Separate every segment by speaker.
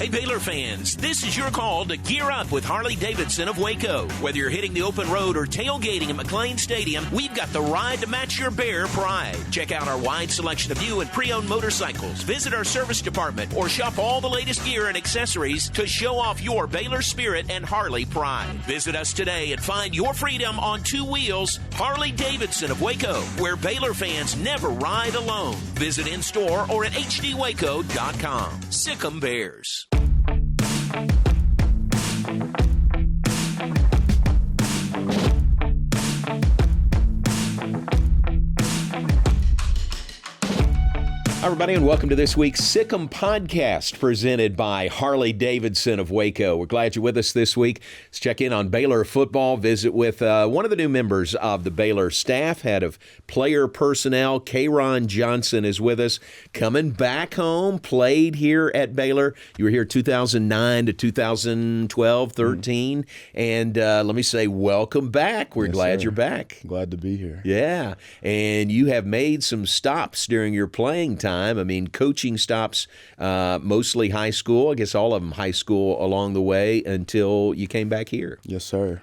Speaker 1: Hey, Baylor fans, this is your call to gear up with Harley-Davidson of Waco. Whether you're hitting the open road or tailgating at McLean Stadium, we've got the ride to match your Bear pride. Check out our wide selection of new and pre-owned motorcycles, visit our service department, or shop all the latest gear and accessories to show off your Baylor spirit and Harley pride. Visit us today and find your freedom on two wheels. Harley-Davidson of Waco, where Baylor fans never ride alone. Visit in-store or at hdwaco.com. Sic Em Bears. Hi, everybody, and welcome to this week's Sic Em Podcast presented by Harley-Davidson of Waco. We're glad you're with us this week. Let's check in on Baylor Football, visit with one of the new members of the Baylor staff, head of player personnel. Kaeron Johnson is with us, coming back home, played here at Baylor. You were here 2009 to 2012, 13, and let me say welcome back. We're glad you're back.
Speaker 2: Glad to be here.
Speaker 1: Yeah, and you have made some stops during your playing time. I mean, coaching stops, mostly high school. I guess all of them high school along the way until you came back here.
Speaker 2: Yes, sir.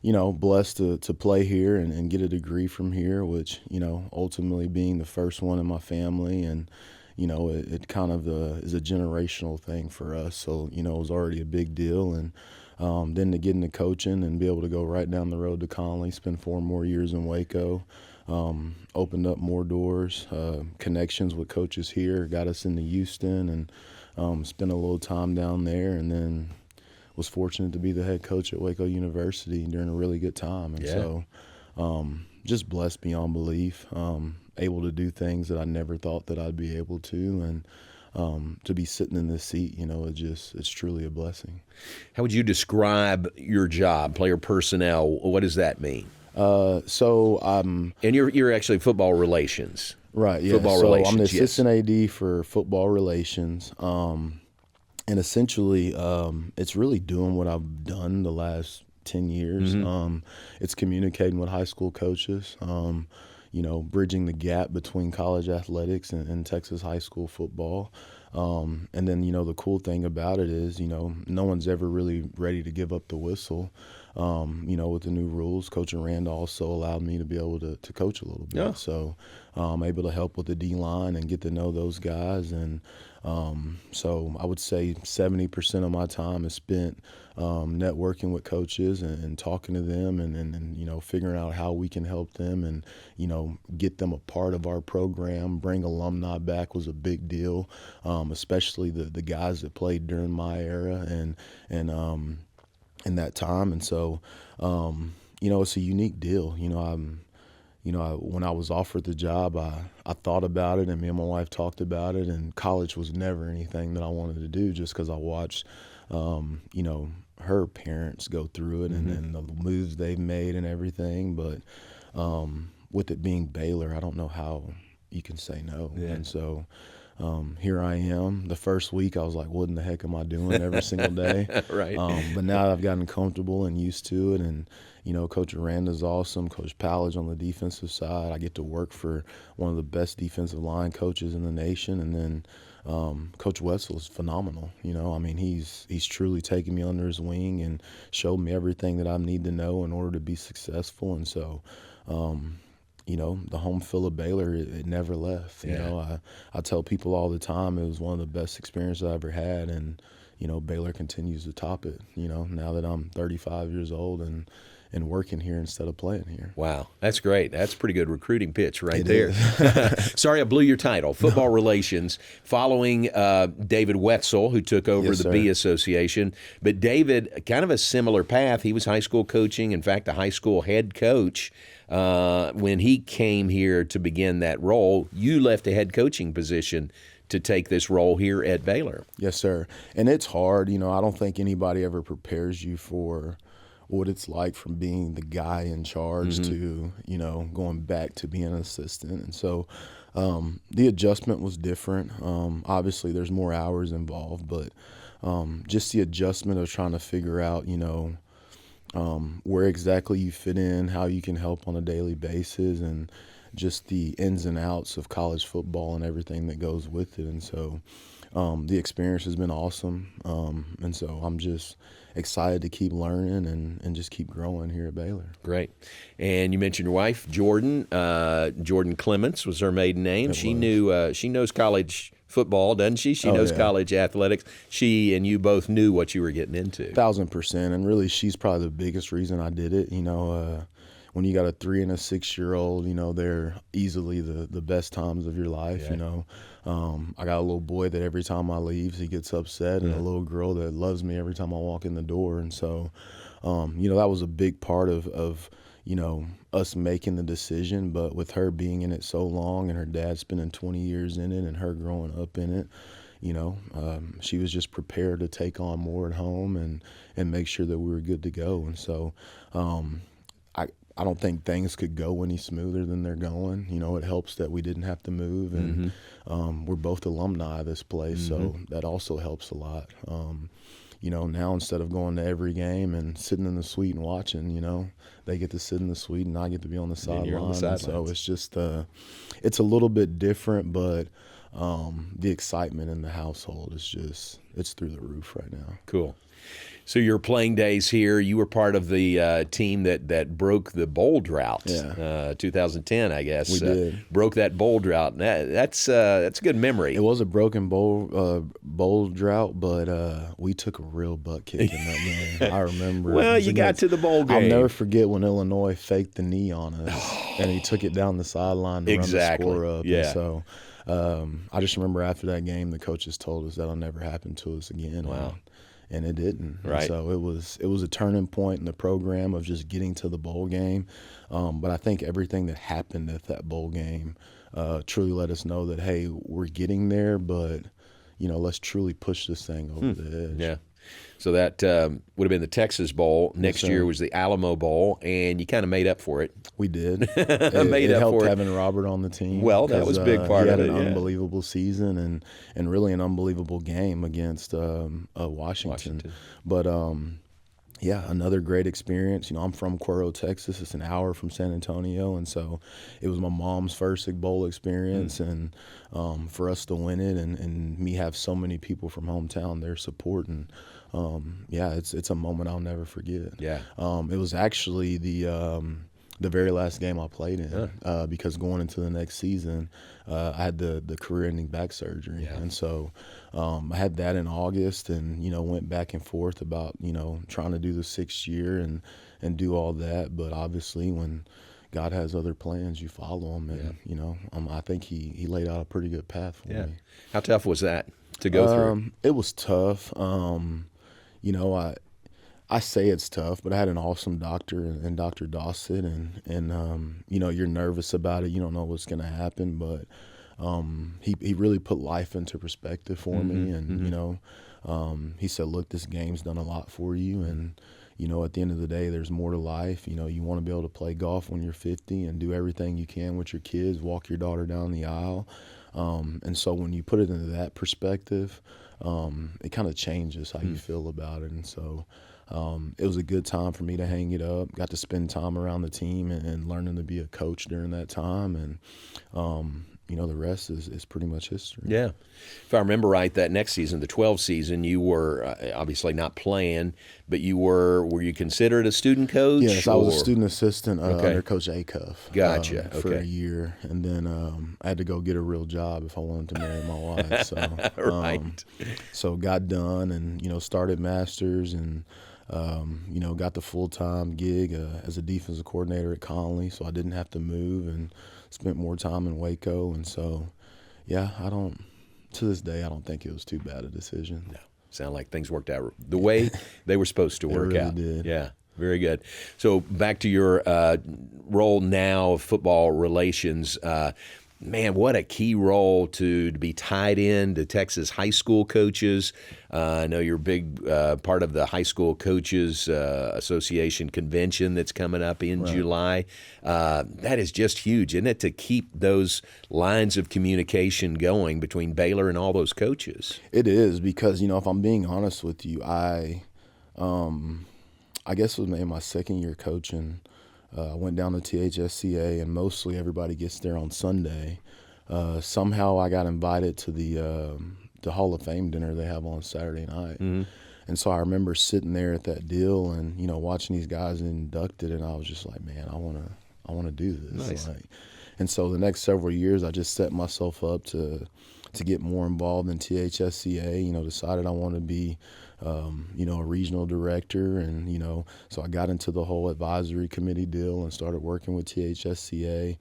Speaker 2: Blessed to play here and get a degree from here, which, ultimately being the first one in my family. And, it kind of is a generational thing for us. So, it was already a big deal. And then to get into coaching and be able to go right down the road to Conley, spend 4 more years in Waco. Opened up more doors, connections with coaches here, got us into Houston, and spent a little time down there, and then was fortunate to be the head coach at Waco University during a really good time. And so just blessed beyond belief, able to do things that I never thought that I'd be able to, and to be sitting in this seat, it's truly a blessing.
Speaker 1: How would you describe your job, player personnel? What does that mean?
Speaker 2: And
Speaker 1: you're actually football relations.
Speaker 2: Right, yeah.
Speaker 1: Football
Speaker 2: so
Speaker 1: relations,
Speaker 2: I'm the assistant AD for football relations. And essentially, it's really doing what I've done the last 10 years.
Speaker 1: Mm-hmm.
Speaker 2: It's communicating with high school coaches, bridging the gap between college athletics and Texas high school football. And then, the cool thing about it is, no one's ever really ready to give up the whistle. With the new rules, Coach Aranda also allowed me to be able to coach a little bit.
Speaker 1: Yeah.
Speaker 2: So I'm able to help with the D-line and get to know those guys. And so I would say 70% of my time is spent networking with coaches and talking to them and figuring out how we can help them and, get them a part of our program. Bring alumni back was a big deal, especially the guys that played during my era and in that time. And so, it's a unique deal. When I was offered the job, I thought about it, and me and my wife talked about it, and college was never anything that I wanted to do just because I watched, her parents go through it, mm-hmm. and the moves they've made and everything. But with it being Baylor, I don't know how you can say no. Yeah. And so here I am. The first week I was like, what in the heck am I doing every single day?
Speaker 1: Right.
Speaker 2: But now I've gotten comfortable and used to it, and Coach Aranda's awesome. Coach Pallage on the defensive side. I get to work for one of the best defensive line coaches in the nation, and then Coach Wetzel is phenomenal. He's truly taken me under his wing and showed me everything that I need to know in order to be successful. And so, the home field of Baylor, it never left. I tell people all the time it was one of the best experiences I ever had, and Baylor continues to top it. Now that I'm 35 years old and working here instead of playing here.
Speaker 1: Wow, that's great. That's a pretty good recruiting pitch right there. Sorry, I blew your title. Football relations, following David Wetzel, who took over the B Association. But David, kind of a similar path. He was high school coaching, in fact, a high school head coach. When he came here to begin that role, you left a head coaching position to take this role here at Baylor.
Speaker 2: Yes, sir. And it's hard. I don't think anybody ever prepares you for what it's like from being the guy in charge mm-hmm. to, going back to being an assistant. And so the adjustment was different. Obviously, there's more hours involved, but just the adjustment of trying to figure out, where exactly you fit in, how you can help on a daily basis, and just the ins and outs of college football and everything that goes with it. And so the experience has been awesome. And so I'm just excited to keep learning and just keep growing here at Baylor.
Speaker 3: Great. And you mentioned your wife, Jordan. Jordan Clements was her maiden name. She knows college football, doesn't she? She knows college athletics. She and you both knew what you were getting into.
Speaker 2: 1,000%. And really, she's probably the biggest reason I did it. When you got a 3 and a 6-year-old, they're easily the best times of your life.
Speaker 3: Yeah.
Speaker 2: I got a little boy that every time I leave, he gets upset, and a little girl that loves me every time I walk in the door. And so, that was a big part of us making the decision. But with her being in it so long and her dad spending 20 years in it and her growing up in it, she was just prepared to take on more at home and make sure that we were good to go. And so, I don't think things could go any smoother than they're going. It helps that we didn't have to move, and we're both alumni of this place, so that also helps a lot. Now instead of going to every game and sitting in the suite and watching, they get to sit in the suite and I get to be on the sideline. So it's just it's a little bit different, but the excitement in the household is it's through the roof right now.
Speaker 3: Cool. So your playing days here, you were part of the team that broke the bowl drought. 2010, I guess.
Speaker 2: We did.
Speaker 3: Broke that bowl drought. That's a good memory.
Speaker 2: It was a broken bowl drought, but we took a real butt kick in that game. I remember.
Speaker 3: Well, you got to the bowl game.
Speaker 2: I'll never forget when Illinois faked the knee on us, and he took it down the sideline to run the score up.
Speaker 3: Yeah.
Speaker 2: And so I just remember after that game, the coaches told us that'll never happen to us again.
Speaker 3: Wow.
Speaker 2: And it didn't.
Speaker 3: Right.
Speaker 2: And so it was a turning point in the program of just getting to the bowl game. But I think everything that happened at that bowl game truly let us know that, hey, we're getting there, but, let's truly push this thing over the edge.
Speaker 3: Yeah. So that would have been the Texas Bowl. Next year was the Alamo Bowl, and you kind of made up for it.
Speaker 2: We did.
Speaker 3: It
Speaker 2: helped having Robert on the team.
Speaker 3: Well, that was a big part of it.
Speaker 2: He had an unbelievable season and really an unbelievable game against Washington. But, another great experience. I'm from Cuero, Texas. It's an hour from San Antonio, and so it was my mom's first bowl experience, and for us to win it and me have so many people from hometown there supporting, it's a moment I'll never forget.
Speaker 3: Yeah.
Speaker 2: It was actually the very last game I played in because going into the next season, I had the career-ending back surgery.
Speaker 3: Yeah.
Speaker 2: And so I had that in August and, went back and forth about, trying to do the 6th year and do all that. But obviously when God has other plans, you follow them. And, I think he laid out a pretty good path for me.
Speaker 3: How tough was that to go through?
Speaker 2: It was tough. I say it's tough, but I had an awesome doctor and Dr. Dossett, and you're nervous about it. You don't know what's going to happen, but he really put life into perspective for me, and he said, look, this game's done a lot for you, and at the end of the day, there's more to life. You want to be able to play golf when you're 50 and do everything you can with your kids, walk your daughter down the aisle, and so when you put it into that perspective, it kind of changes how you feel about it, and so. It was a good time for me to hang it up. Got to spend time around the team and learning to be a coach during that time. And, the rest is pretty much history.
Speaker 3: Yeah. If I remember right, that next season, the 12 season, you were obviously not playing, but were you considered a student coach?
Speaker 2: Yes, I was a student assistant under Coach Acuff.
Speaker 3: Gotcha.
Speaker 2: For a year. And then I had to go get a real job if I wanted to marry my wife. So,
Speaker 3: right.
Speaker 2: So got done and, started Masters and, got the full-time gig as a defensive coordinator at Conley, so I didn't have to move and spent more time in Waco. And so, to this day, I don't think it was too bad a decision.
Speaker 3: No, sound like things worked out the way they were supposed to work out.
Speaker 2: It really did.
Speaker 3: Yeah, very good. So back to your role now of football relations. Man, what a key role to be tied in to Texas high school coaches. I know you're a big part of the High School Coaches Association convention that's coming up in July. That is just huge, isn't it, to keep those lines of communication going between Baylor and all those coaches?
Speaker 2: It is because, if I'm being honest with you, I guess it was maybe my second year coaching. I went down to THSCA, and mostly everybody gets there on Sunday. Somehow I got invited to the Hall of Fame dinner they have on Saturday night. And so I remember sitting there at that deal and, you know, watching these guys inducted, and I was just like, man, I want to do this.
Speaker 3: Nice.
Speaker 2: And so the next several years, I just set myself up to get more involved in THSCA. You know, decided I wanted to be, you know, a regional director, and you know, so I got into the whole advisory committee deal and started working with THSCA.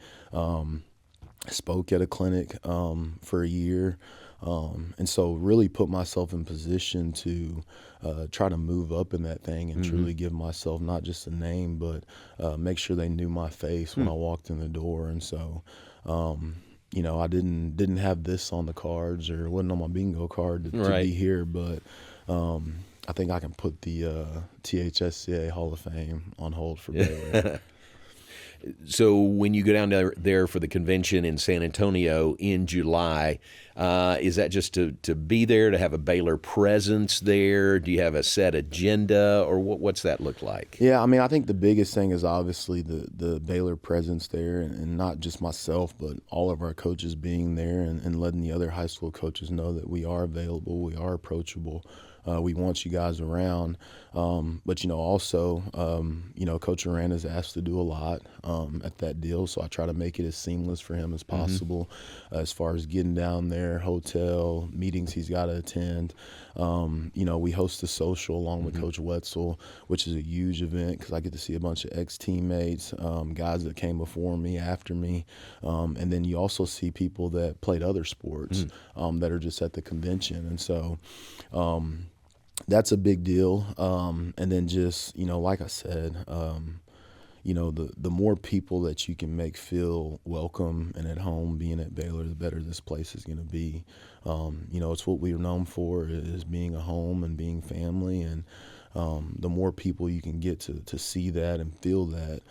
Speaker 2: Spoke at a clinic for a year. And so really put myself in position to try to move up in that thing and truly give myself not just a name, but make sure they knew my face when I walked in the door. And so, you know, I didn't have this on the cards, or it wasn't on my bingo card to be here, but I think I can put the THSCA Hall of Fame on hold for Baylor.
Speaker 3: So when you go down there for the convention in San Antonio in July, is that just to be there, to have a Baylor presence there? Do you have a set agenda, or what's that look like?
Speaker 2: Yeah, I mean, I think the biggest thing is obviously the Baylor presence there, and not just myself, but all of our coaches being there and letting the other high school coaches know that we are available, we are approachable. We want you guys around. But, you know, also, you know, Coach Aranda's asked to do a lot at that deal, so I try to make it as seamless for him as possible as far as getting down there, hotel, meetings he's got to attend. You know, we host a social along with Coach Wetzel, which is a huge event because I get to see a bunch of ex-teammates, guys that came before me, after me. And then you also see people that played other sports that are just at the convention. And so that's a big deal. And then just, you know, like I said, you know, the more people that you can make feel welcome and at home being at Baylor, the better this place is going to be. You know, it's what we're known for, is being a home and being family. And the more people you can get to see that and feel that,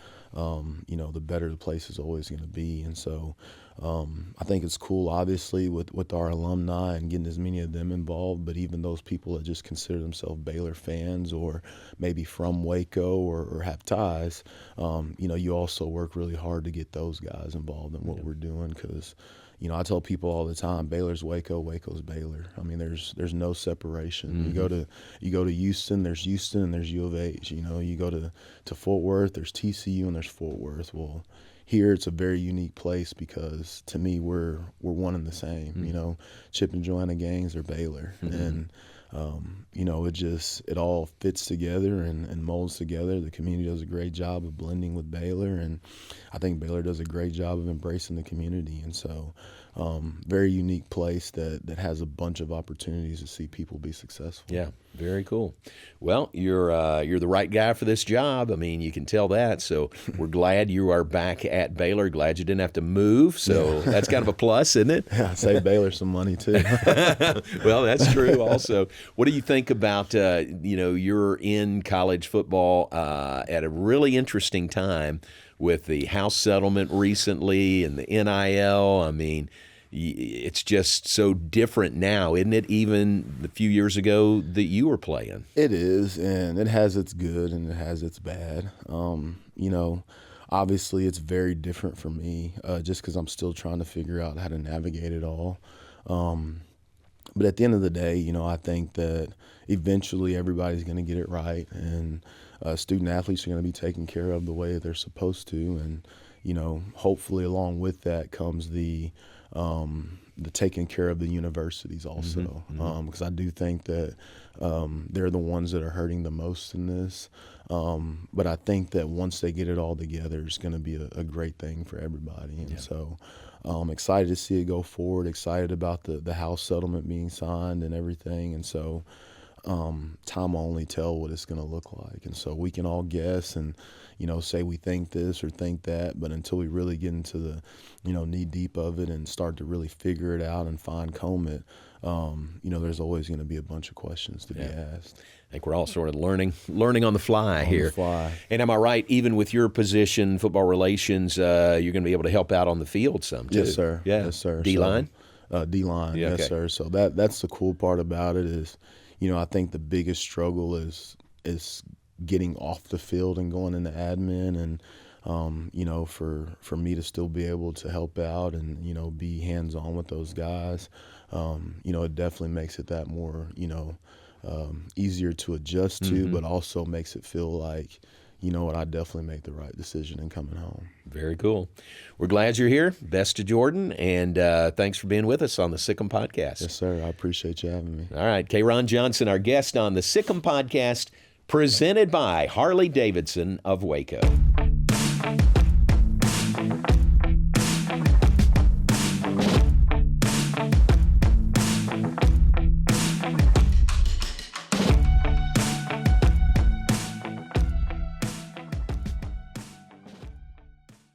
Speaker 2: you know, the better the place is always going to be. And so I think it's cool, obviously, with our alumni and getting as many of them involved, but even those people that just consider themselves Baylor fans or maybe from Waco or have ties, you know, you also work really hard to get those guys involved in what we're doing because, you know, I tell people all the time, Baylor's Waco, Waco's Baylor. I mean, there's no separation. You go to Houston, there's Houston and there's U of H. You know, you go to Fort Worth, there's TCU and there's Fort Worth. Well, here it's a very unique place because to me we're one and the same. You know, Chip and Joanna Gaines are Baylor, and you know, it all fits together and molds together. The community does a great job of blending with Baylor, and I think Baylor does a great job of embracing the community. And so very unique place that has a bunch of opportunities to see people be successful.
Speaker 3: Yeah, very cool. Well, you're the right guy for this job. I mean, you can tell that. So we're glad you are back at Baylor. Glad you didn't have to move. So that's kind of a plus, isn't it?
Speaker 2: Yeah, save Baylor some money too.
Speaker 3: Well, that's true also. What do you think about, you know, you're in college football at a really interesting time with the House settlement recently and the NIL. I mean, it's just so different now, isn't it, even a few years ago that you were playing?
Speaker 2: It is, and it has its good and it has its bad. You know, obviously it's very different for me just because I'm still trying to figure out how to navigate it all. But at the end of the day, you know, I think that eventually everybody's going to get it right, and student athletes are going to be taken care of the way they're supposed to. And, you know, hopefully along with that comes the taking care of the universities also, because I do think that they're the ones that are hurting the most in this. But I think that once they get it all together, it's going to be a great thing for everybody. And so I'm excited to see it go forward, excited about the House settlement being signed and everything. And so time will only tell what it's going to look like. And so we can all guess and, you know, say we think this or think that, but until we really get into the, you know, knee deep of it and start to really figure it out and fine comb it, you know, there's always going to be a bunch of questions to be asked.
Speaker 3: I think we're all sort of learning on the fly here. And am I right, even with your position, football relations, you're going to be able to help out on the field some too?
Speaker 2: Yes, sir.
Speaker 3: Yeah.
Speaker 2: Yes, sir.
Speaker 3: D-line?
Speaker 2: D-line,
Speaker 3: Yeah,
Speaker 2: yes,
Speaker 3: okay.
Speaker 2: sir. So that's the cool part about it is, you know, I think the biggest struggle is getting off the field and going into admin, and you know, for me to still be able to help out and, you know, be hands-on with those guys. it definitely makes it that more, easier to adjust to, but also makes it feel like, I definitely make the right decision in coming home.
Speaker 3: Very cool. We're glad you're here. Best to Jordan, and thanks for being with us on the Sic Em Podcast.
Speaker 2: Yes, sir. I appreciate you having me.
Speaker 3: All right. Kaeron Johnson, our guest on the Sic Em Podcast, presented by Harley-Davidson of Waco.